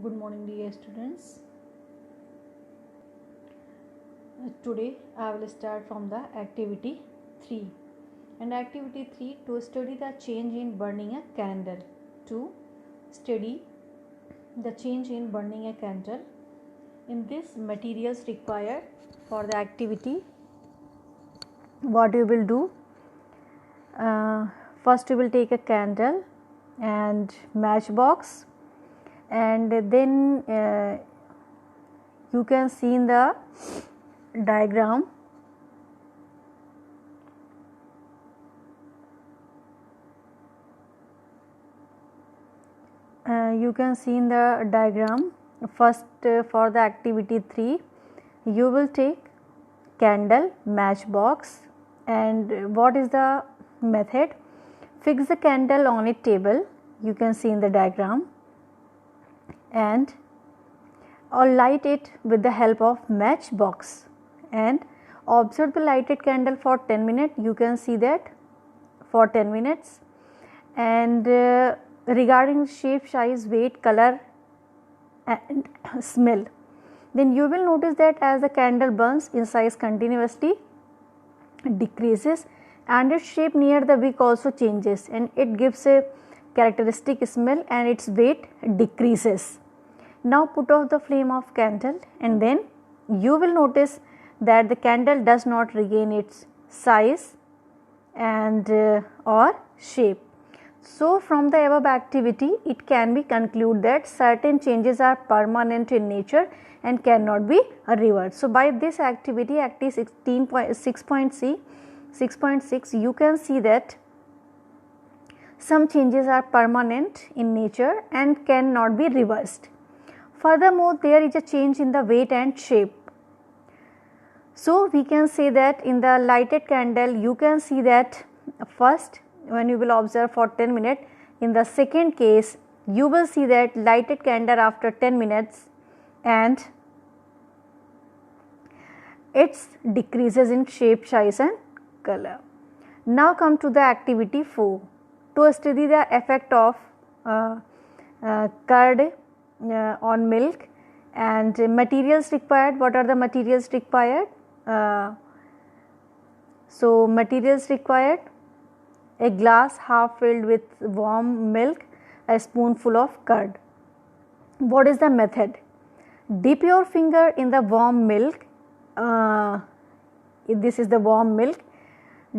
Good morning, dear students. Today I will start from the activity 3. And activity 3, to study the change in burning a candle. To study the change in burning a candle. In this, materials required for the activity, what you will do, first you will take a candle and matchbox, and then you can see in the diagram first for the activity 3 you will take candle, matchbox, and what is the method? Fix the candle on a table, you can see in the diagram, and or light it with the help of matchbox, and observe the lighted candle for 10 minutes, you can see that for 10 minutes, and regarding shape, size, weight, color and smell, then you will notice that as the candle burns in size continuously decreases, and its shape near the wick also changes, and it gives a characteristic smell, and its weight decreases. Now put off the flame of candle, and then you will notice that the candle does not regain its size and or shape. So from the above activity, it can be concluded that certain changes are permanent in nature and cannot be reversed. So by this activity, activity 6.6, you can see that some changes are permanent in nature and cannot be reversed. Furthermore, there is a change in the weight and shape. So we can say that in the lighted candle, you can see that first when you will observe for 10 minutes, in the second case you will see that lighted candle after 10 minutes and it decreases in shape, size and color. Now come to the activity 4, to study the effect of curd on milk, and materials required. What are the materials required? So materials required: a glass half filled with warm milk, a spoonful of curd. What is the method? Dip your finger in the warm milk. This is the warm milk.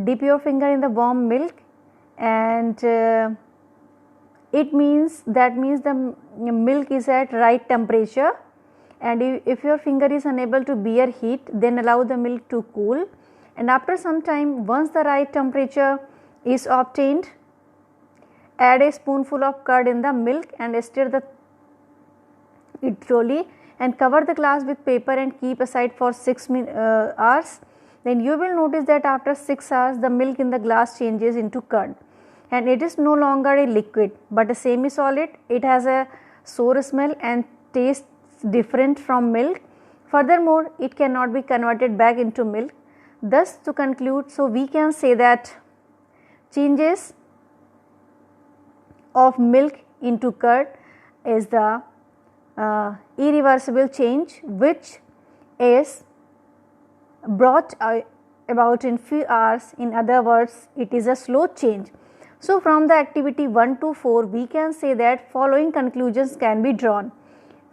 Dip your finger in the warm milk, and that means the milk is at right temperature, and if your finger is unable to bear heat, then allow the milk to cool, and after some time, once the right temperature is obtained, add a spoonful of curd in the milk and stir it slowly, and cover the glass with paper and keep aside for 6 hours. Then you will notice that after 6 hours the milk in the glass changes into curd, and it is no longer a liquid but a semi solid. It has a sour smell and tastes different from milk. Furthermore, it cannot be converted back into milk. Thus, to conclude, so we can say that changes of milk into curd is the irreversible change which is brought about in few hours. In other words, it is a slow change. So from the activity 1 to 4, we can say that following conclusions can be drawn.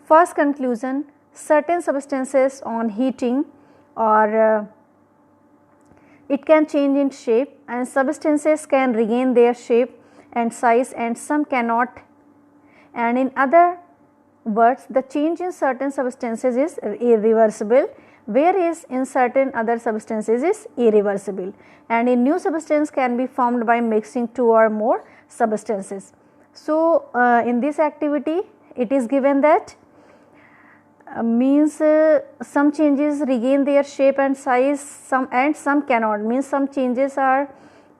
First conclusion: certain substances on heating or it can change in shape, and substances can regain their shape and size, and some cannot. And in other words, the change in certain substances is irreversible, whereas in certain other substances is irreversible, and a new substance can be formed by mixing 2 or more substances. So in this activity, it is given that some changes regain their shape and size, some cannot, means some changes are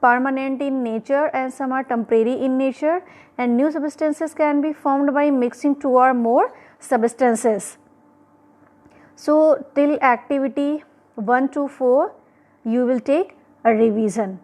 permanent in nature and some are temporary in nature, and new substances can be formed by mixing 2 or more substances. So till activity 1 to 4 you will take a revision.